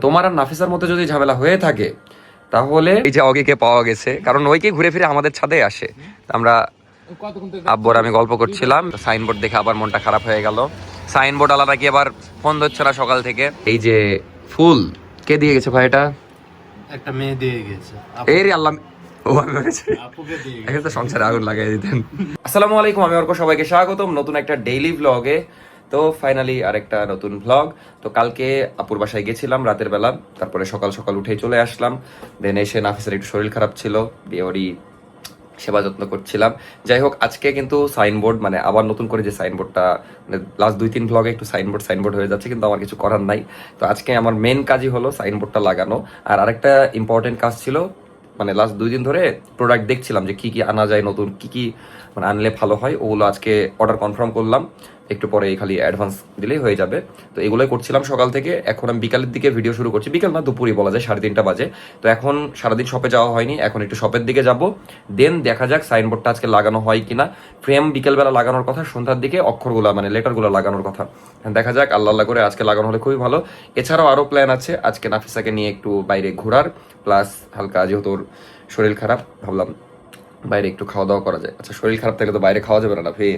তোমার আর নাফিসার মধ্যে যদি ঝামেলা হয়ে থাকে তাহলে এই যে অগিকে পাওয়া গেছে, কারণ ওইকে ঘুরে ফিরে আমাদের ছাদে আসে। আমরা আব্বর আমি গল্প করছিলাম, সাইনবোর্ড দেখে আবার মনটা খারাপ হয়ে গেল। সাইনবোর্ড আলাদা কি আবার ফোন ধরছে না সকাল থেকে। এই যে ফুল কে দিয়ে গেছে ভাই? এটা একটা মেয়ে দিয়ে গেছে। এই রে আল্লাহ, ও আমি ভেবেছি এখন তো সংসারে আগুন লাগাই দিতেন। আসসালামু আলাইকুম, আমি অর্ক, সবাইকে স্বাগতম নতুন একটা ডেইলি ভ্লগে। তো ফাইনালি আরেকটা নতুন ভ্লগ। তো কালকে আপুর বাসায় গেছিলাম রাতের বেলা, তারপরে সকাল সকাল উঠেই চলে আসলাম। দেন এসে নাফিসের একটু শরীর খারাপ ছিল, দিয়ে ওরই সেবা যত্ন করছিলাম। যাই হোক, আজকে কিন্তু সাইনবোর্ড মানে আবার নতুন করে যে সাইনবোর্ডটা মানে লাস্ট 2-3 ভ্লগে একটু সাইনবোর্ড হয়ে যাচ্ছে, কিন্তু আমার কিছু করার নাই। তো আজকে আমার মেন কাজই হলো সাইনবোর্ডটা লাগানো। আর আরেকটা ইম্পর্টেন্ট কাজ ছিল, মানে লাস্ট 2 দিন ধরে প্রোডাক্ট দেখছিলাম যে কি কি আনা যায়, নতুন কি কি মানে আনলে ভালো হয়। ওগুলো আজকে অর্ডার কনফার্ম করলাম, একটু পরে খালি অ্যাডভান্স দিলেই হয়ে যাবে। তো এগুলোই করছিলাম সকাল থেকে। এখন আমি বিকালের দিকে ভিডিও শুরু করছি, বিকাল না দুপুরই বলা যায়, 3:30 বাজে। তো এখন সারাদিন শপে যাওয়া হয়নি, এখন একটু শপের দিকে যাব। দেন দেখা যাক সাইনবোর্ডটা আজকে লাগানো হয় কিনা। ফ্রেম বিকেলবেলা লাগানোর কথা, সন্ধ্যার দিকে অক্ষরগুলো মানে লেটারগুলো লাগানোর কথা। দেখা যাক, আল্লাহ আল্লাহ করে আজকে লাগানো হলে খুবই ভালো। এছাড়াও আরও প্ল্যান আছে, আজকে নাফিসাকে নিয়ে একটু বাইরে ঘোরার, প্লাস হালকা যেহেতু ওর শরীর খারাপ, ভাবলাম বাইরে একটু খাওয়া দাওয়া করা যায়। আচ্ছা, শরীর খারাপ থাকলে তো বাইরে খাওয়া যাবে না ফি?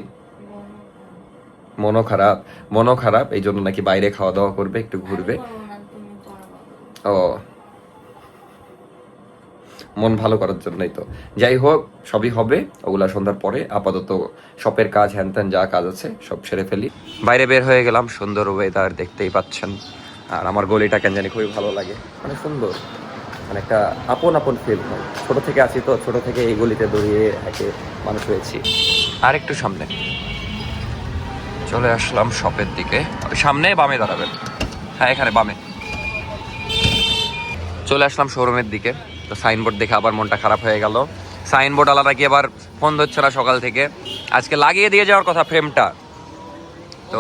মনও খারাপ এই জন্য নাকি বাইরে খাওয়া দাওয়া করবে, একটু ঘুরবে। ও, মন ভালো করার জন্যই তো। যাই হোক, সবই হবে ওগুলা সন্ধ্যার পরে। আপাতত শপের কাজ হ্যান ত্যান যা কাজ আছে সব সেরে ফেলি। বাইরে বের হয়ে গেলাম, সুন্দর ওয়েদার দেখতেই পাচ্ছেন। আর আমার গলিটা কেন জানি খুবই ভালো লাগে, মানে সুন্দর, মানে একটা আপন আপন ফিল হয়। ছোট থেকে আছি তো, ছোট থেকে এই গলিতে দৌড়িয়ে একে মানুষ হয়েছি। আর একটু সামনে চলে আসলাম শপের দিকে, সামনে বামে দাঁড়াবেন, হ্যাঁ এখানে বামে। চলে আসলাম শোরুমের দিকে। তো সাইনবোর্ড দেখে আবার মনটা খারাপ হয়ে গেল। সাইনবোর্ড আলাদা কি আবার ফোন ধরছে না সকাল থেকে। আজকে লাগিয়ে দিয়ে যাওয়ার কথা ফ্রেমটা, তো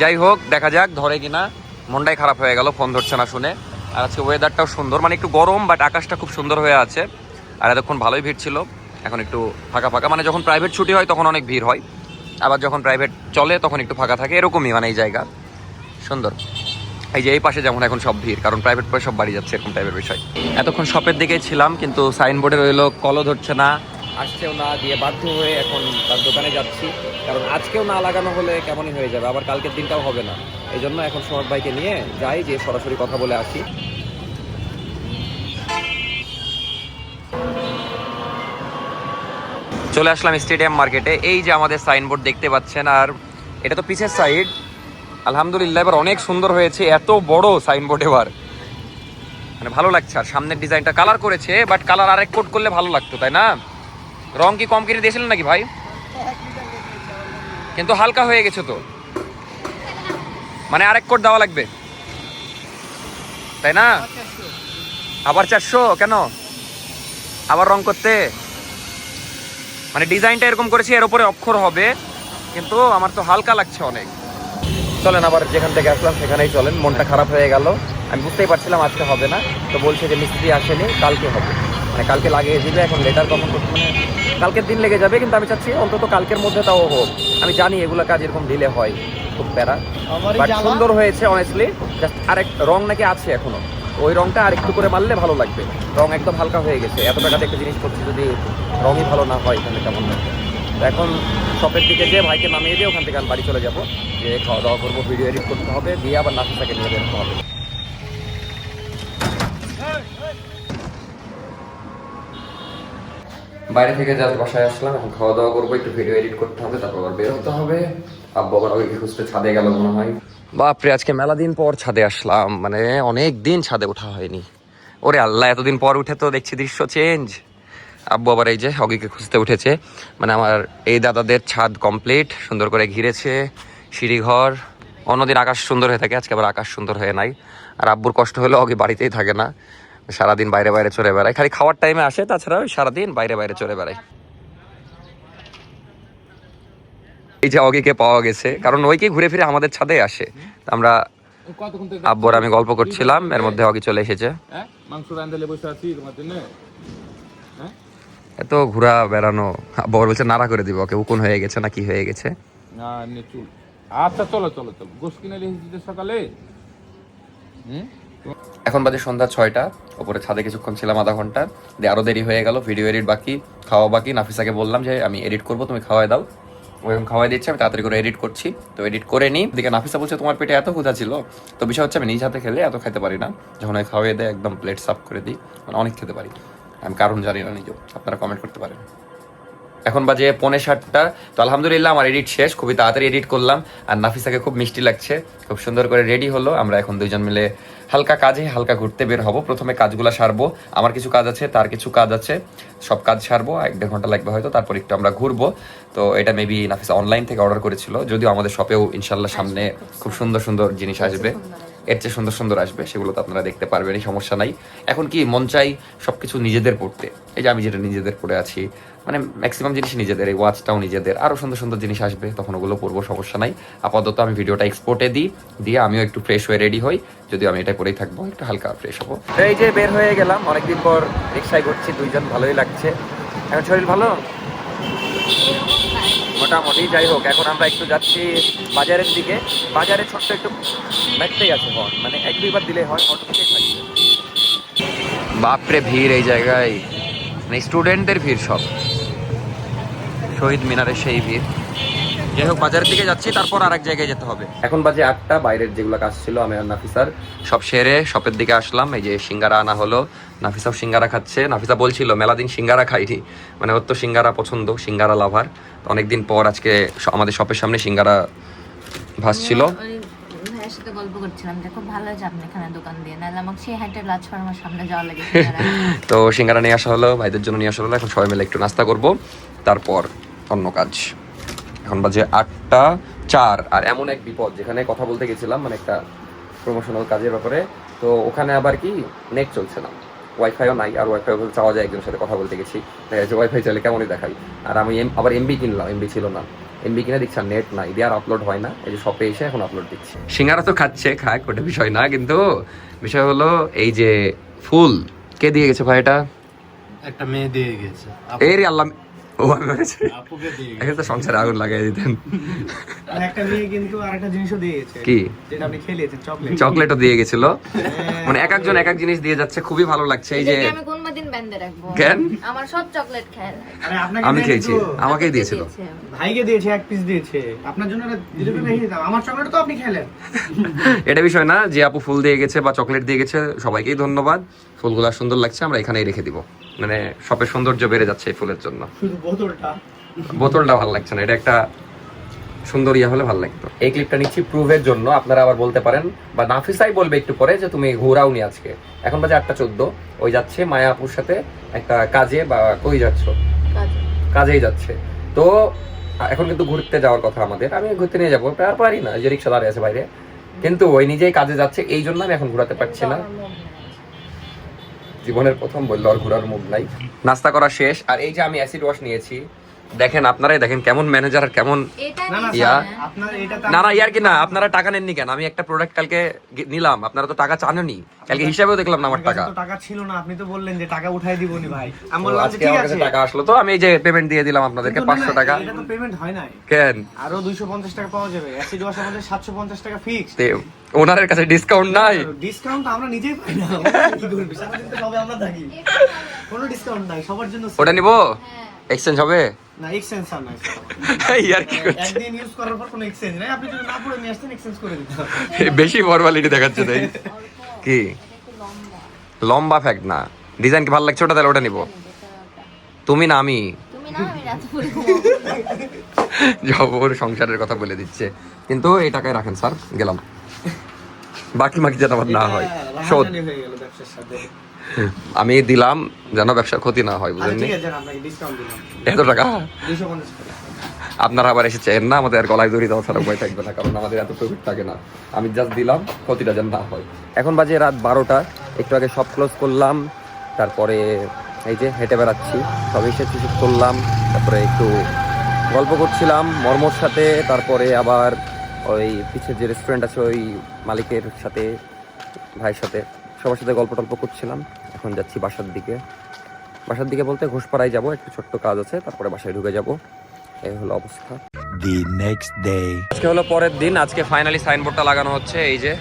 যাই হোক দেখা যাক ধরে কিনা। মনটাই খারাপ হয়ে গেল ফোন ধরছে না শুনে। আর আজকে ওয়েদারটাও সুন্দর, মানে একটু গরম বাট আকাশটা খুব সুন্দর হয়ে আছে। আর এতক্ষণ ভালোই ভিড় ছিল, এখন একটু ফাঁকা ফাঁকা। মানে যখন প্রাইভেট ছুটি হয় তখন অনেক ভিড় হয়, আবার যখন প্রাইভেট চলে তখন একটু ফাঁকা থাকে, এরকমই মানে এই জায়গা সুন্দর। এই যে এই পাশে যেমন এখন সব ভিড়, কারণ প্রাইভেট পরে সব বাড়ি যাচ্ছে, এরকম টাইপের বিষয়। এতক্ষণ শপের দিকেই ছিলাম, কিন্তু সাইনবোর্ডে রইলো কলও ধরছে না, আসছেও না, দিয়ে বাধ্য হয়ে এখন তার দোকানে যাচ্ছি। কারণ আজকেও না লাগানো হলে কেমনই হয়ে যাবে, আবার কালকের দিনটাও হবে না। এই জন্য এখন সোহাগ ভাইকে নিয়ে যাই, যে সরাসরি কথা বলে আসি। চলে আসলাম স্টেডিয়াম মার্কেটে। এই যে আমাদের সাইনবোর্ড দেখতে পাচ্ছেন, আর এটা তো পিছের সাইড। আলহামদুলিল্লাহ এবার অনেক সুন্দর হয়েছে, এত বড় সাইনবোর্ড এবার মানে ভালো লাগছে। আর সামনের ডিজাইনটা কালার করেছে, বাট কালার আরেক কোট করলে ভালো লাগতো, তাই না? রং কি কম কিনে দিয়েছিলেন নাকি ভাই? কিন্তু হালকা হয়ে গেছে তো, মানে আরেক কোট দেওয়া লাগবে, তাই না? আবার 400 কেন আবার রং করতে? মানে ডিজাইনটা এরকম করেছি, এর উপরে অক্ষর হবে, কিন্তু আমার তো হালকা লাগছে অনেক। চলেন আবার যেখান থেকে আসলাম সেখানেই চলেন। মনটা খারাপ হয়ে গেল, আমি বুঝতেই পারছিলাম আজকে হবে না। তো বলছে যে মিস্ত্রি আসেনি, কালকে হবে, মানে কালকে লাগিয়ে দিবে। এখন লেটার কখন করতে, মানে কালকের দিন লেগে যাবে, কিন্তু আমি চাচ্ছি অন্তত কালকের মধ্যে তাও হোক। আমি জানি এগুলো কাজ এরকম ডিলে হয়, খুব প্যারা। বাট সুন্দর হয়েছে অনেস্টলি। জাস্ট আরেক রং নাকি আছে এখনো, ওই রংটা আর একটু করে মারলে ভালো লাগবে। রং একদম হালকা হয়ে গেছে, এত টাকা দেখে জিনিস করছি, যদি রঙই ভালো না হয় তাহলে কেমন লাগবে। তো এখন শপের দিকে যেয়ে ভাইকে নামিয়ে দিয়ে ওখান থেকে আমি বাড়ি চলে যাবো, যে খাওয়া দাওয়া করবো, ভিডিও এডিট করতে হবে, দিয়ে আবার নাফিসাকে নিয়ে বেরোতে হবে। বাইরে থেকে জাস্ট বাসায় আসলাম, এখন খাওয়া দাওয়া করবো, একটু ভিডিও এডিট করতে হবে, তারপর আবার বের হতে হবে। আব্বু আবার ওই খুঁজতে ছাদে গেল মনে হয়। বাপরে, আজকে মেলা দিন পর ছাদে আসলাম, মানে অনেক দিন ছাদে ওঠা হয়নি। ওরে আল্লাহ, এতদিন পর উঠে তো দেখছি দৃশ্য চেঞ্জ। আব্বু আবার এই যে হগিকে খুঁজতে উঠেছে। মানে আমার এই দাদাদের ছাদ কমপ্লিট, সুন্দর করে ঘিরেছে, সিঁড়িঘর। অন্যদিন আকাশ সুন্দর হয়ে থাকে, আজকে আবার আকাশ সুন্দর হয়ে নাই। আর আব্বুর কষ্ট হলো, হগি বাড়িতেই থাকে না, সারাদিন বাইরে বাইরে চড়ে বেড়ায়, খালি খাওয়ার টাইমে আসে, তাছাড়া সারাদিন বাইরে বাইরে চড়ে বেড়ায়। এই যে অগিকে পাওয়া গেছে, কারণ ওইকে ঘুরে ফিরে আমাদের ছাদে আসে। আমরা আব্বর আমি গল্প করছিলাম, এর মধ্যে অগি চলে এসেছে। এত ঘোরা বেড়ানো, আব্বর বলছে নাড়া করে দিব ওকে, উকুন হয়ে গেছে না কি হয়ে গেছে। আচ্ছা চলো চলো চলো, গোশ কিনে নিয়ে এসেছি সকালে, এখন বাজে সন্ধ্যা 6টা, ওপরে ছাদে কিছুক্ষণ ছিলাম আধা ঘন্টা, দিয়ে আরো দেরি হয়ে গেল, ভিডিও এডিট বাকি, খাওয়া বাকি। নাফিসাকে বললাম যে আমি এডিট করবো, তুমি খাওয়াই দাও। ওইরকম খাওয়াই দিচ্ছে, আমি তাড়াতাড়ি করে এডিট করছি। তো এডিট করে নিই, দিকে নাফিসা বলছে তোমার পেটে এত ক্ষুধা ছিল। তো বিষয় হচ্ছে আমি নিজ হাতে খেলে এত খেতে পারি না, যখন আমি খাওয়াই দেয় একদম প্লেট সাফ করে দিই, মানে অনেক খেতে পারি আমি, কারণ জানি না নিজেও, আপনারা কমেন্ট করতে পারেন। এখন বাজে 6:45। তো আলহামদুলিল্লাহ আমার এডিট শেষ, খুবই তাড়াতাড়ি এডিট করলাম। আর নাফিসাকে খুব মিষ্টি লাগছে, খুব সুন্দর করে রেডি হলো। আমরা এখন দুইজন মিলে হালকা কাজে হালকা ঘুরতে বের হব। প্রথমে কাজগুলো সারবো, আমার কিছু কাজ আছে, তার কিছু কাজ আছে, সব কাজ সারবো, 1-1.5 ঘন্টা লাগবে হয়তো, তারপর একটু আমরা ঘুরবো। তো এটা মেবি নাফিসা অনলাইন থেকে অর্ডার করেছিল, যদিও আমাদের শপেও ইনশাল্লাহ সামনে খুব সুন্দর সুন্দর জিনিস আসবে, এর চেয়ে সুন্দর সুন্দর আসবে, সেগুলো তো আপনারা দেখতে পারবেন, সমস্যা নাই। এখন কি মন চাই সবকিছু নিজেদের পড়তে, এই যে আমি যেটা নিজেদের পড়ে আছি, মানে ম্যাক্সিমাম জিনিস নিজেদের, এই ওয়াচটাও নিজেদের, আরও সুন্দর সুন্দর জিনিস আসবে, তখন ওগুলো পড়বো, সমস্যা নাই। আপাতত আমি ভিডিওটা এক্সপোর্টে দিই, দিয়ে আমিও একটু ফ্রেশ হয়ে রেডি হই, যদিও আমি এটা করেই থাকবো, একটু হালকা ফ্রেশ হবো। এই যে বের হয়ে গেলাম, অনেকদিন পর রিক্সায় ঘুরছি দুইজন, ভালোই লাগছে। এখন শরীর ভালো মোটামুটি, যাই হোক। এখন আমরা একটু যাচ্ছি বাজারের দিকে, বাজারে ছোট্ট একটু ব্যাগটাই আছে হর্ন, মানে 1-2 বার দিলে হয়, অটোমেটিক থাকবে। বাপরে ভিড় এই জায়গায়, মানে স্টুডেন্টদের ভিড় সব, শহীদ মিনারের সেই ভিড়। যাই হোক বাজারের দিকে যাচ্ছি, তারপর আর এক জায়গায় যেতে হবে। এখন বাজে 8টা, বাইরের যেগুলো কাজ ছিল আমি আর নাফিসার সব সেরে শপের দিকে আসলাম। এই যে সিঙ্গারা আনা হলো, নাফিসাও সিঙ্গারা খাচ্ছে। নাফিসা বলছিল মেলা দিন সিঙ্গারা খাইনি, মানে ওর তো সিঙ্গারা পছন্দ, সিঙ্গারা লাভার। তো অনেকদিন পর আজকে আমাদের শপের সামনে সিঙ্গারা ভাসছিল। ভাইয়ের সাথে গল্প করছিলাম যে খুব ভালো হয়েছে আপনি এখানে দোকান দিয়ে, নাহলে আমাকে সেই হাইটের লাজ ফার্মার সামনে যাওয়া লাগে। তো সিঙ্গারা নিয়ে আসা হলো, ভাইদের জন্য নিয়ে আসা হলো। এখন সবাই মিলে একটু নাস্তা করব, তারপর অন্য কাজ। এখন বাজে 8:04। আর এমন এক বিপদ, যেখানে কথা বলতে গেছিলাম মানে একটা প্রমোশনাল কাজের ব্যাপারে, তো ওখানে আবার কি নেট চলছে না, ওয়াইফাইও নাই। আর ওয়াইফাই চাওয়া যায়, একজনের সাথে কথা বলতে গেছি, দেখা যাচ্ছে ওয়াইফাই চাইলে কেমনই দেখাই। আর আমি আবার এমবি কিনলাম, এমবি ছিল না, এমবি কিনে দেখছি নেট নাই, দিয়ে আর আপলোড হয় না। এই যে শপে এসে এখন আপলোড দিচ্ছি। সিঙ্গারা তো খাচ্ছে, খাক, ওটা বিষয় না, কিন্তু বিষয় হলো এই যে ফুল কে দিয়ে গেছে ভাই? এটা একটা মেয়ে দিয়ে গেছে। এই রে আল্লাহ, ও আমি বলেছি আপুকে দিয়ে এখন তো সংসারে আগুন লাগাই দিতেন। একটা মেয়ে কিন্তু আরেকটা জিনিসও দিয়ে গেছে, কি? যেটা আপনি খেলিয়েছেন, চকলেট। চকলেটও দিয়ে গেছিল, মানে এক একজন এক এক জিনিস দিয়ে যাচ্ছে, খুবই ভালো লাগছে। এই যে আমি কোন দিন ব্যান্ডে রাখবো, কেন আমার সব চকলেট খায়। আরে আপনাকে আমি দেয়নি খেয়েছি, তো? আমাকেই দিয়েছিল। ভাইকে দিয়েছে, এক পিস দিয়েছে, আপনার জন্য দিলে রেখে দিতাম। আমার চকলেট তো আপনি খেলেন। এটা বিষয় না, যে আপু ফুল দিয়ে গেছে বা চকলেট দিয়ে গেছে সবাইকেই ধন্যবাদ। ফুলগুলা সুন্দর লাগছে, আমরা এখানেই রেখে দিব, মানে শপের সৌন্দর্য বেড়ে যাচ্ছে এই ফুলের জন্য। শুধু বোতলটা ভালো লাগছে না, এটা একটা সুন্দর ইয়া হলে ভালো লাগতো। এই ক্লিপটা নিচ্ছি প্রুভের জন্য, আপনারা আবার বলতে পারেন বা নাফিসাই বলবে একটু পরে যে তুমি ঘোরাওনি আজকে। এখন বাজে 8:14, ওই যাচ্ছে মায়া আপুর সাথে একটা কাজে, বা কই যাচ্ছ? কাজেই যাচ্ছে। তো এখন কিন্তু ঘুরতে যাওয়ার কথা আমাদের, আমি ঘুরতে নিয়ে যাবো, পারি না, যে রিক্সা দাঁড়িয়ে আছে বাইরে, কিন্তু ওই নিজেই কাজে যাচ্ছে, এই জন্য আমি এখন ঘুরাতে পারছি না। জীবনের প্রথম বললো আর ঘোরার মুড নাই। নাস্তা করা শেষ, আর এই যে আমি অ্যাসিড ওয়াশ নিয়েছি, দেখেন আপনারাই দেখেন কেমন ম্যানেজার, কেমন ইয়া। না না ইয়ার কি না, আপনারা টাকা নেননি কেন? আমি একটা প্রোডাক্ট কালকে নিলাম, আপনারা তো টাকা চাননি, কালকে হিসাবেও দেখলাম না আমার টাকা। টাকা ছিল না, আপনি তো বললেন যে টাকা উঠাই দিবনি ভাই। আমি তো বললাম যে আজকে ঠিক আমার আছে, কাছে টাকা আসলো, তো আমি এই যে পেমেন্ট দিয়ে দিলাম আপনাদেরকে 500 টাকা। এটা তো পেমেন্ট হয় নাই, কেন? আরো 250 টাকা পাওয়া যাবে। অ্যাসিড ওয়াশ আমাদের 750 টাকা ফিক্স। ওনারের কাছে ডিসকাউন্ট নাই, ডিসকাউন্ট আমরা নিজেই পাই না, কি করব? সারাদিন তো সবে আমরা থাকি, কোনো ডিসকাউন্ট নাই, সবার জন্য। ওটা নিবো, এক্সচেঞ্জ হবে না, এক্সচেঞ্জ আর নাই। ইয়ার কি করছে, একদিন ইউজ করার পর কোনো এক্সচেঞ্জ নাই। আপনি যদি না পড়ে নিয়ে আসতেন, এক্সচেঞ্জ করে দিতাম। বেশি ফর্মালিটি দেখাচ্ছে তাই কি? লম্বা ফ্যাক্ট না, ডিজাইন কি ভালো লাগছে ওটা, তাহলে ওটা নিবো। তুমি না আমি, জবর সংসারের কথা বলে দিচ্ছে। কিন্তু এই টাকায় রাখেন স্যার, গেলাম, বাকি মাকি যেন আবার না হয় শোধ। হয়ে গেল ব্যবসার সাথে, আমি দিলাম যেন ব্যবসার ক্ষতি না হয়, বুঝলেন? ঠিক আছে, আপনাকে ডিসকাউন্ট দিলাম এত টাকা 250 টাকা। আপনারা আবার এসে চেন না, আমাদের আর গলায় দড়ি দেওয়া ছাড়া উপায় থাকবে না, কারণ আমাদের এত প্রফিট থাকে না। আমি জাস্ট দিলাম, ক্ষতিটা যেন না হয়। এখন বাজে রাত 12টা, একটু আগে সব ক্লোজ করলাম, তারপরে এই যে হেঁটে বেড়াচ্ছি, সব এসে কিছু করলাম, তারপরে একটু গল্প করছিলাম মর্মর সাথে, তারপরে আবার ওই পিছের যে রেস্টুরেন্ট আছে ওই মালিকের সাথে, ভাইয়ের সাথে, সবার সাথে গল্প টল্প করছিলাম। এখন যাচ্ছি বাসার দিকে। বাসার দিকে বলতে ঘোষপাড়ায় যাব, একটু ছোট্ট কাজ আছে, তারপরে বাসায় ঢুকে যাব। এই হলো অবস্থা। The next day. আজকে হলো পরের দিন, আজকে ফাইনালি সাইনবোর্ডটা লাগানো হচ্ছে। এই যে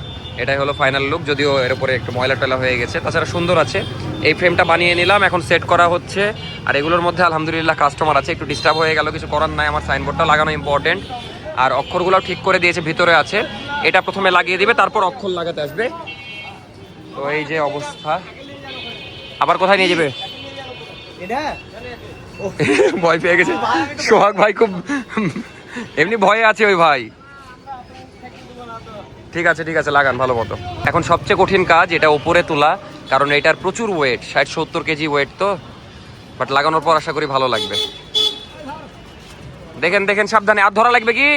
এটাই হলো ফাইনাল লুক, যদিও এর উপরে একটু ময়লা টয়লা হয়ে গেছে, তাছাড়া সুন্দর আছে। এই ফ্রেমটা বানিয়ে নিলাম, এখন সেট করা হচ্ছে। আর এগুলোর মধ্যে আলহামদুলিল্লাহ কাস্টমার আছে, একটু ডিস্টার্ব হয়ে গেল, কিছু করার নাই, আমার সাইনবোর্ডটা লাগানো ইম্পর্টেন্ট। আর অক্ষরগুলোও ঠিক করে দিয়েছে, ভিতরে আছে। এটা প্রথমে লাগিয়ে দিবে, তারপর অক্ষর লাগাতে আসবে। তো এই যে অবস্থা। আবার কোথায় নিয়ে যাবে? এটা ভয় পেয়ে গেছে সোহাগ ভাই, খুব এমনি ভয়ে আছে ওই ভাই। ঠিক আছে ঠিক আছে, লাগান ভালো মতো। এখন সবচেয়ে কঠিন কাজ এটা উপরে তোলা, কারণ এটার প্রচুর ওয়েট, 60-70 কেজি ওয়েট তো। বাট লাগানোর পর আশা করি ভালো লাগবে। দেখেন দেখেন, সাবধানে, হাত ধরা লাগবে কি?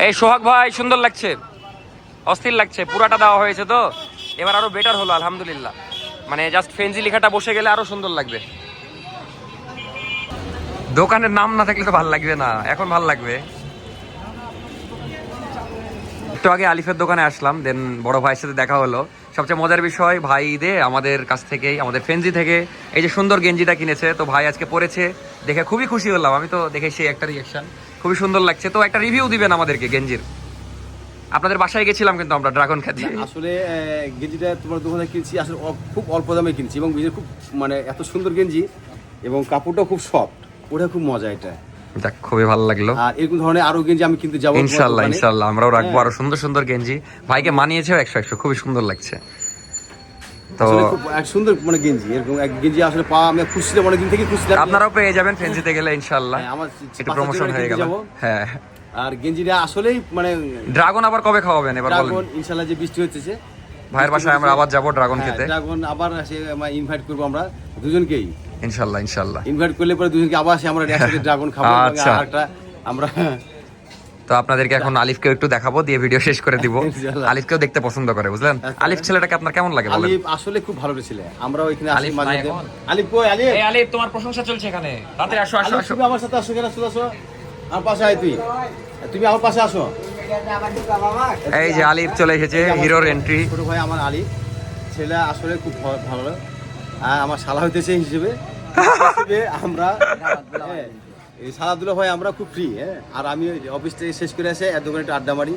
এই সোহাগ ভাই, সুন্দর লাগছে, অস্থির লাগছে, পুরাটা দেওয়া হয়েছে তো এবার আরো বেটার হলো আলহামদুলিল্লাহ। মানে জাস্ট ফেন্সি লেখাটা বসে গেলে আরো সুন্দর লাগবে। দোকানের নাম না থাকলে তো ভালো লাগবে না, এখন ভালো লাগবে। একটু আগে আলিফের দোকানে আসলাম, দেন বড় ভাইয়ের সাথে দেখা হলো। সবচেয়ে মজার বিষয়, ভাই ঈদে আমাদের কাছ থেকেই, আমাদের ফেন্সি থেকে এই যে সুন্দর গেঞ্জিটা কিনেছে। তো ভাই আজকে পরেছে, দেখে খুবই খুশি হলাম। আমি তো দেখে সেই একটা রিয়েকশন, খুবই সুন্দর লাগছে। তো একটা রিভিউ দিবেন আমাদেরকে গেঞ্জির। আপনাদের বাসায় গেছিলাম কিন্তু আমরা ড্রাগন খেতে। আসলে গেঞ্জিটা তোমার দোকানে কিনছি, আসলে খুব অল্প দামে কিনছি এবং খুব মানে এত সুন্দর গেঞ্জি এবং কাপড়টাও খুব সফট, ওটা খুব মজা। এটা যাক, খুবই ভালো লাগলো। আর এরকম ধরনের আরো গেঞ্জি আমি কিনতে যাবো ইনশাল্লাহ ইনশাল্লাহ, আমরাও রাখবো আরো সুন্দর সুন্দর গেঞ্জি। ভাইকে মানিয়েছেও 100-100, খুবই সুন্দর লাগছে। তো খুব এক সুন্দর মানে গেঞ্জি, এরকম এক গেঞ্জি আসলে পাওয়া আমি খুঁজছিলাম, অনেকদিন থেকে খুঁজছিলাম। আপনারাও পেয়ে যাবেন ফেন্সিতে গেলে ইনশাল্লাহ। আমার একটু প্রমোশন হয়ে গেল। হ্যাঁ, আর গেঞ্জিটা আসলেই মানে ড্রাগন আবার কবে খাওয়াবেন এবার বলেন? ড্রাগন ইনশাল্লাহ যে বৃষ্টি হচ্ছে, ভাইয়ের বাসায় আমরা আবার যাব ড্রাগন খেতে। ড্রাগন আবার সে ইনভাইট করবো আমরা দুজনকেই, ইনশাল্লাহ ইনশাল্লাহ। ইনভাইট করলে পরে দুজনকে আবার সে আমরা একসাথে ড্রাগন খাবো। আচ্ছা, আরেকটা আমরা তো আপনাদেরকে এখন আলিফকেও একটু দেখাবো, দিয়ে ভিডিও শেষ করে দিব। আলিফকেও দেখতে পছন্দ করে, বুঝলেন? আলিফ ছেলেটাকে আপনার কেমন লাগে বলেন? আলিফ আসলে খুব ভালো ছেলে, আমরা ওইখানে আসি আলিফ মাঝে নাই মাঝে। এখন? আলিফ কই? আলিফ এই আলিফ, তোমার প্রশংসা চলছে এখানে, তাড়াতাড়ি আসো আসো আলিফ, আসো। তুমি আমার সাথে আসো, কেন চলে আসো আমার পাশে। আয় তুমি আমার পাশে আসো। এই যে আলিফ চলে এসেছে, হিরোর এন্ট্রি। ছোট ভাই আমার আলিফ, ছেলে আসলে খুব ভালো। আর আমার শালা হইতেছে হিসেবে আমরা এই সালাদুল্লাহ ভাই আমরা খুব ফ্রি। হ্যাঁ, আর আমি অফিস থেকে শেষ করে এসে এত করে একটু আড্ডা মারি,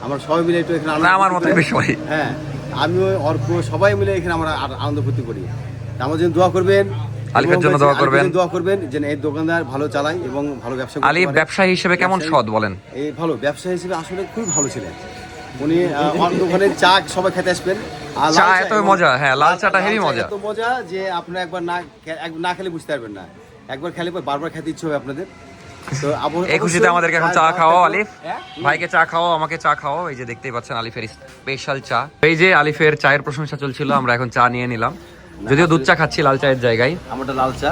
আমরা সবাই মিলে একটু এখানে আমার মতো বিষয়। হ্যাঁ, আমিও অর্ক সবাই মিলে এখানে আমরা আনন্দ ফুর্তি করি। আমার জন্য দোয়া করবেন, আলিফের জন্য দোয়া করবেন, দোয়া করবেন যেন এই দোকানদার ভালো চালায় এবং ভালো ব্যবসা করতে আলিফ পারে। ব্যবসায়ী হিসেবে কেমন সৎ বলেন? এই ভালো ব্যবসায়ী হিসেবে আসলে খুবই ভালো ছিলেন উনি। আমার দোকানে চা সবাই খেতে আসবেন, আর চা লাল এত মজা, হ্যাঁ লাল চাটা হেভি মজা। এত মজা যে আপনারা একবার না খেলে বুঝতে পারবেন না, একবার খেলে পর বারবার খেতে ইচ্ছে হবে আপনাদের। তো এই খুশিতে আমাদেরকে এখন চা খাওয়াও আলিফ, ভাইকে চা খাওয়াও, আমাকে চা খাওয়াও। এই যে দেখতেই পাচ্ছেন আলিফের স্পেশাল চা। এই যে আলিফের চায়ের প্রশংসা চলছিল, আমরা এখন চা নিয়ে নিলাম, যদিও দুধ চা খাচ্ছি লাল চায়ের জায়গায়। আমারটা লাল চা।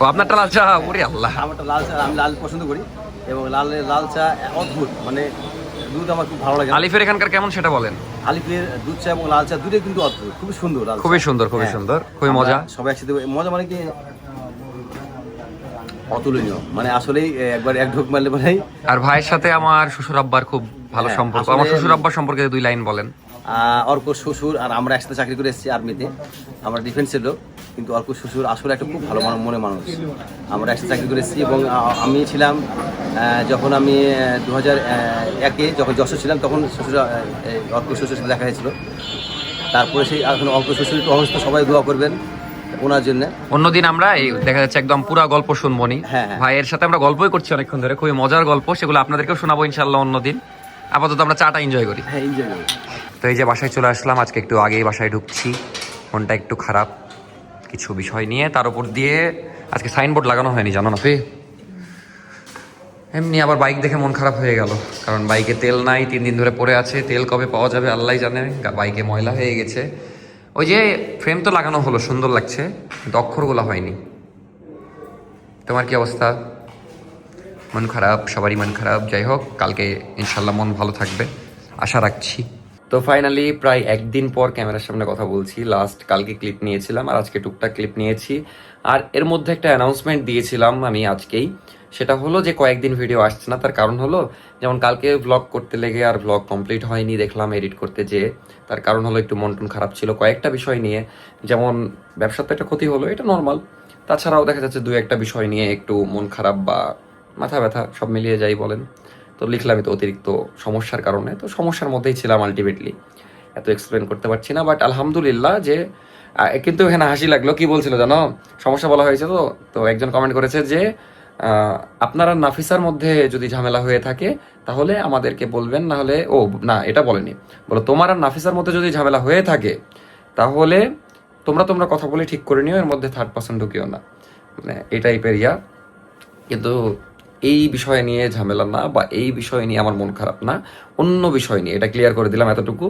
ও আপনারটা লাল চা? ওরে আল্লাহ, আমারটা লাল চা, আমি লাল পছন্দ করি এবং লাল চা অদ্ভুত, মানে দুধ আমার খুব ভালো লাগে। আলিফের এখানকার কেমন সেটা বলেন? আলিফের দুধ চা এবং লাল চা দুটোই কিন্তু অদ্ভুত, খুবই সুন্দর। খুবই সুন্দর, খুবই সুন্দর, খুবই মজা। সবাই একসাথে মজা, মানে কি অতুলনীয়, মানে আসলেই একবার এক ঢোক মারলে মানে। আর ভাইয়ের সাথে আমার শ্বশুর আব্বার খুব ভালো সম্পর্ক। আমার শ্বশুর আব্বার সম্পর্কে 2 লাইন বলেন। অর্ক শ্বশুর আর আমরা একসাথে চাকরি করে এসেছি আর্মিতে, আমরা ডিফেন্সের লোক, কিন্তু অর্ক শ্বশুর আসলে একটা খুব ভালো মনে মানুষ। আমরা একসাথে চাকরি করে এসেছি এবং আমি ছিলাম যখন আমি 2001-এ যখন যশোর ছিলাম, তখন অর্ক শ্বশুরের সাথে দেখা হয়েছিল। তারপরে সেই এখন অর্ক শ্বশুর একটু অবস্থা, সবাই দোয়া করবেন ওনার জন্য। অন্যদিন আমরা এই দেখা যাচ্ছে একদম পুরো গল্প শুনবো নি, হ্যাঁ। ভাইয়ের সাথে আমরা গল্পই করছি অনেকক্ষণ ধরে, খুবই মজার গল্প, সেগুলো আপনাদেরকেও শোনাবো ইনশাআল্লাহ অন্যদিন। আপাতত আমরা চাটা এনজয় করি। হ্যাঁ, এনজয়। তো এই যে বাসায় চলে আসলাম, আজকে একটু আগেই বাসায় ঢুকছি, মনটা একটু খারাপ কিছু বিষয় নিয়ে। তার উপর দিয়ে আজকে সাইনবোর্ড লাগানো হয়নি, জানো না ফি। এমনি আবার বাইক দেখে মন খারাপ হয়ে গেল, কারণ বাইকে তেল নাই, 3 দিন ধরে পড়ে আছে, তেল কবে পাওয়া যাবে আল্লাহ জানে। বাইকে ময়লা হয়ে গেছে। ওই যে ফ্রেম তো লাগানো হলো, সুন্দর লাগছে, কিন্তু অক্ষরগুলো হয়নি। তোমার কি অবস্থা? মন খারাপ, সবারই মন খারাপ। যাই হোক, কালকে ইনশাল্লাহ মন ভালো থাকবে আশা রাখছি। তো ফাইনালি প্রায় 1 দিন পর ক্যামেরার সামনে কথা বলছি। লাস্ট কালকে ক্লিপ নিয়েছিলাম আর আজকে টুকটাক ক্লিপ নিয়েছি। আর এর মধ্যে একটা অ্যানাউন্সমেন্ট দিয়েছিলাম আমি আজকেই, সেটা হলো যে কয়েকদিন ভিডিও আসছে না। তার কারণ হলো, যেমন কালকে ব্লগ করতে লেগে আর ব্লগ কমপ্লিট হয়নি দেখলাম এডিট করতে যেয়ে। তার কারণ হলো একটু মন টন খারাপ ছিল কয়েকটা বিষয় নিয়ে, যেমন ব্যবসার তো একটা ক্ষতি হলো, এটা নর্মাল। তাছাড়াও দেখা যাচ্ছে 2-1টা বিষয় নিয়ে একটু মন খারাপ বা মাথা ব্যথা, সব মিলিয়ে যাই বলেন। তো লিখলামই তো অতিরিক্ত সমস্যার কারণে, তো সমস্যার মধ্যেই ছিলাম আলটিমেটলি, এত এক্সপ্লেন করতে পারছি না। বাট আলহামদুলিল্লাহ যে কিন্তু এখানে হাসি লাগলো, কি বলছিল জানো, সমস্যা বলা হয়েছে তো, তো একজন কমেন্ট করেছে যে আপনারা নাফিসার মধ্যে যদি ঝামেলা হয়ে থাকে তাহলে আমাদেরকে বলবেন, না হলে না এটা বলেনি, বলো তোমার আর নাফিসার মধ্যে যদি ঝামেলা হয়ে থাকে তাহলে তোমরা কথা বলে ঠিক করে নিও, এর মধ্যে থার্ড পার্সন ঢুকিও না, মানে এই টাইপের কিন্তু এই বিষয় নিয়ে ঝামেলা না, বা এই বিষয় নিয়ে আমার মন খারাপ না, অন্য বিষয় নিয়ে, এটা ক্লিয়ার করে দিলাম এতটুকু।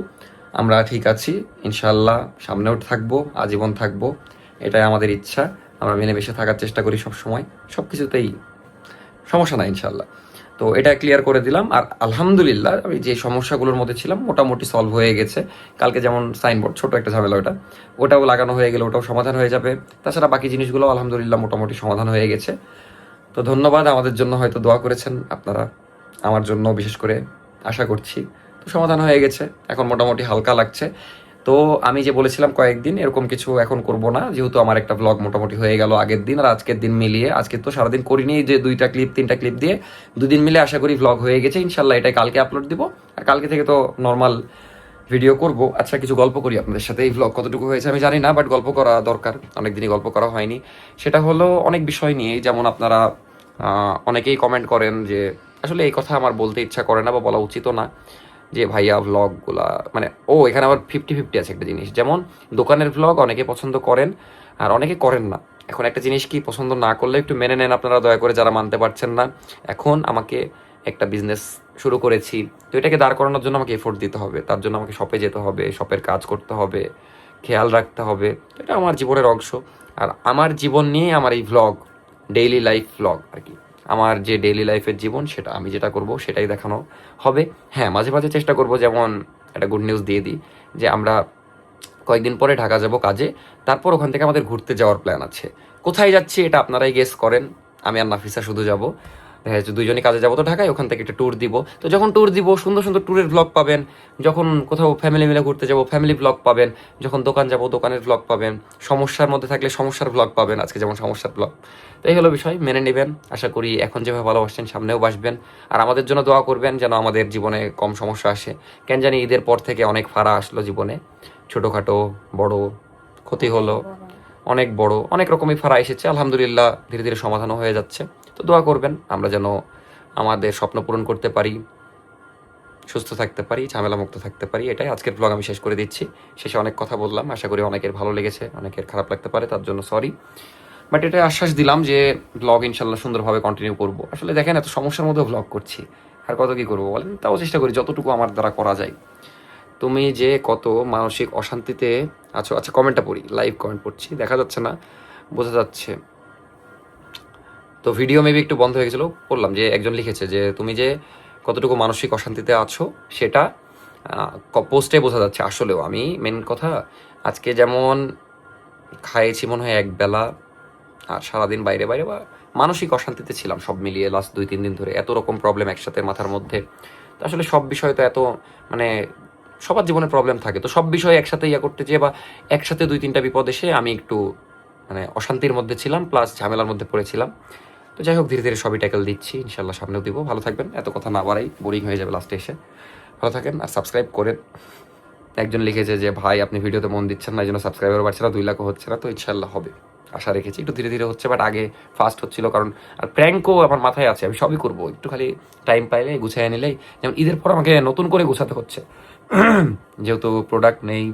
আমরা ঠিক আছি ইনশাল্লাহ, সামনেও থাকবো, আজীবন থাকবো, এটাই আমাদের ইচ্ছা। আমরা মিলেমিশে থাকার চেষ্টা করি সব সময়, সব কিছুতেই সমস্যা নাই ইনশাল্লাহ। তো এটা ক্লিয়ার করে দিলাম। আর আলহামদুলিল্লাহ আমি যে সমস্যাগুলোর মধ্যে ছিলাম মোটামুটি সলভ হয়ে গেছে। কালকে যেমন সাইনবোর্ড, ছোট একটা ঝামেলা, ওটাও লাগানো হয়ে গেলে ওটাও সমাধান হয়ে যাবে। তাছাড়া বাকি জিনিসগুলো আলহামদুলিল্লাহ মোটামুটি সমাধান হয়ে গেছে। তো ধন্যবাদ, আমাদের জন্য হয়তো দোয়া করেছেন আপনারা, আমার জন্য বিশেষ করে আশা করছি। তো সমাধান হয়ে গেছে, এখন মোটামুটি হালকা লাগছে। তো আমি যে বলেছিলাম কয়েকদিন এরকম কিছু এখন করব না, যেহেতু আমার একটা ব্লগ মোটামুটি হয়ে গেল আগের দিন আর আজকের দিন মিলিয়ে। আজকে তো সারাদিন করিনি, যে 2টা ক্লিপ 3টা ক্লিপ দিয়ে 2 দিন মিলে আশা করি ব্লগ হয়ে গেছে ইনশাল্লাহ। এটাই কালকে আপলোড দিব, আর কালকে থেকে তো নর্মাল ভিডিও করব। আচ্ছা, কিছু গল্প করি আপনাদের সাথে। এই ব্লগ কতটুকু হয়েছে আমি জানি না, বাট গল্প করা দরকার, অনেকদিনই গল্প করা হয়নি। সেটা হলো অনেক বিষয় নিয়ে, যেমন আপনারা অনেকেই কমেন্ট করেন যে আসলে এই কথা আমার বলতে ইচ্ছা করে না বা বলা উচিতও না, যে ভাইয়া ভ্লগগুলা মানে এখানে আবার 50-50 আছে একটা জিনিস। যেমন দোকানের ভ্লগ অনেকে পছন্দ করেন আর অনেকে করেন না। এখন একটা জিনিস কি, পছন্দ না করলে একটু মেনে নেন আপনারা দয়া করে, যারা মানতে পারছেন না। এখন আমাকে একটা বিজনেস শুরু করেছি, তো এটাকে দাঁড় করানোর জন্য আমাকে এফোর্ট দিতে হবে, তার জন্য আমাকে শপে যেতে হবে, শপের কাজ করতে হবে, খেয়াল রাখতে হবে। এটা আমার জীবনের অংশ। আর আমার জীবন নিয়ে আমার এই ভ্লগ, ডেইলি লাইফ ভ্লগ আর কি, আমার যে ডেইলি লাইফের জীবন, সেটা আমি যেটা করব সেটাই দেখানো হবে। হ্যাঁ, মাঝে মাঝে চেষ্টা করব, যেমন একটা গুড নিউজ দিয়ে দিই, যে আমরা কয়েকদিন পরে ঢাকা যাব কাজে, তারপর ওখান থেকে আমাদের ঘুরতে যাওয়ার প্ল্যান আছে। কোথায় যাচ্ছি এটা আপনারাই গেস করেন। আমি আর নাফিসা শুধু যাব, দেখা যাচ্ছে 2জনই কাজে যাবো তো ঢাকায়, ওখান থেকে একটা ট্যুর দিব। তো যখন ট্যুর দিব সুন্দর সুন্দর ট্যুরের ভ্লগ পাবেন, যখন কোথাও ফ্যামিলি মিলে ঘুরতে যাব ফ্যামিলি ভ্লগ পাবেন, যখন দোকান যাব দোকানের ভ্লগ পাবেন, সমস্যার মধ্যে থাকলে সমস্যার ভ্লগ পাবেন, আজকে যেমন সমস্যার ভ্লগ। তো এই হলো বিষয়, মেনে নেবেন। আশা করি এখন যেভাবে ভালোবাসছেন সামনেও বাসবেন, আর আমাদের জন্য দোয়া করবেন যেন আমাদের জীবনে কম সমস্যা আসে। কেন জানি ঈদের পর থেকে অনেক ফাড়া আসলো জীবনে, ছোটোখাটো বড় ক্ষতি হলো, অনেক বড় অনেক রকমই ফাড়া এসেছে। আলহামদুলিল্লাহ ধীরে ধীরে সমাধানও হয়ে যাচ্ছে। তো দোয়া করবেন আমরা যেন আমাদের স্বপ্ন পূরণ করতে পারি, সুস্থ থাকতে পারি, ঝামেলামুক্ত থাকতে পারি। এটাই আজকের ব্লগ আমি শেষ করে দিচ্ছি। শেষে অনেক কথা বললাম, আশা করি অনেকের ভালো লেগেছে, অনেকের খারাপ লাগতে পারে, তার জন্য সরি। বাট এটা আশ্বাস দিলাম যে ব্লগ ইনশাল্লাহ সুন্দরভাবে কন্টিনিউ করবো। আসলে দেখেন এত সমস্যার মধ্যে ব্লগ করছি, আর কত কী করবো বলেন, তাও চেষ্টা করি যতটুকু আমার দ্বারা করা যায়। তুমি যে কত মানসিক অশান্তিতে আছো, আচ্ছা কমেন্টটা পড়ি, লাইভ কমেন্ট পড়ছি, দেখা যাচ্ছে না, বোঝা যাচ্ছে তো ভিডিও মেবি একটু বন্ধ হয়ে গেছিলো। বললাম যে একজন লিখেছে যে তুমি যে কতটুকু মানসিক অশান্তিতে আছো সেটা পোস্টে বোঝা যাচ্ছে। আসলেও আমি মেন কথা, আজকে যেমন খাইয়েছি মনে হয় একবেলা, আর সারাদিন বাইরে বাইরে বা মানসিক অশান্তিতে ছিলাম সব মিলিয়ে লাস্ট 2-3 দিন ধরে। এত রকম প্রবলেম একসাথে মাথার মধ্যে, তো আসলে সব বিষয় তো এত মানে সবার জীবনে প্রবলেম থাকে, তো সব বিষয় একসাথে করতে যেয়ে বা একসাথে 2-3টা বিপদ এসে আমি একটু মানে অশান্তির মধ্যে ছিলাম, প্লাস ঝামেলার মধ্যে পড়েছিলাম। তো যাই হোক, ধীরে ধীরে সবই ট্যাকেল দিচ্ছি ইনশাল্লাহ, সামনেও দিব। ভালো থাকবেন, এত কথা না বাড়াই, বোরিং হয়ে যাবে লাস্টে এসে। ভালো থাকেন আর সাবস্ক্রাইব করেন। একজন লিখেছে যে ভাই আপনি ভিডিওতে মন দিচ্ছেন না, এই জন্য সাবস্ক্রাইবার বাড়ছে না, 2 লাখও হচ্ছে না। তো ইনশাল্লাহ হবে, আশা রেখেছি। একটু ধীরে ধীরে হচ্ছে, বাট আগে ফাস্ট হচ্ছিল, কারণ আর প্র্যাঙ্কও আমার মাথায় আছে, আমি সবই করবো, একটু খালি টাইম পাইলে গুছিয়ে নিলেই। যেমন ঈদের পর আমাকে নতুন করে গোছাতে হচ্ছে, যেহেতু প্রোডাক্ট নেই,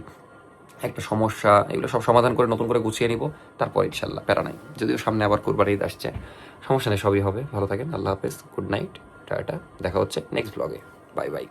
একটা সমস্যা, এগুলো সব সমাধান করে নতুন করে গুছিয়ে নিব, তারপর ইনশাল্লাহ প্যারা নাই। যদিও সামনে আবার কুরবানি ঈদ আসছে, সমস্যা নেই, সবই হবে। ভালো থাকেন, আল্লাহ হাফেজ, গুড নাইট, টাটা, দেখা হচ্ছে নেক্সট ব্লগে, বাই বাই।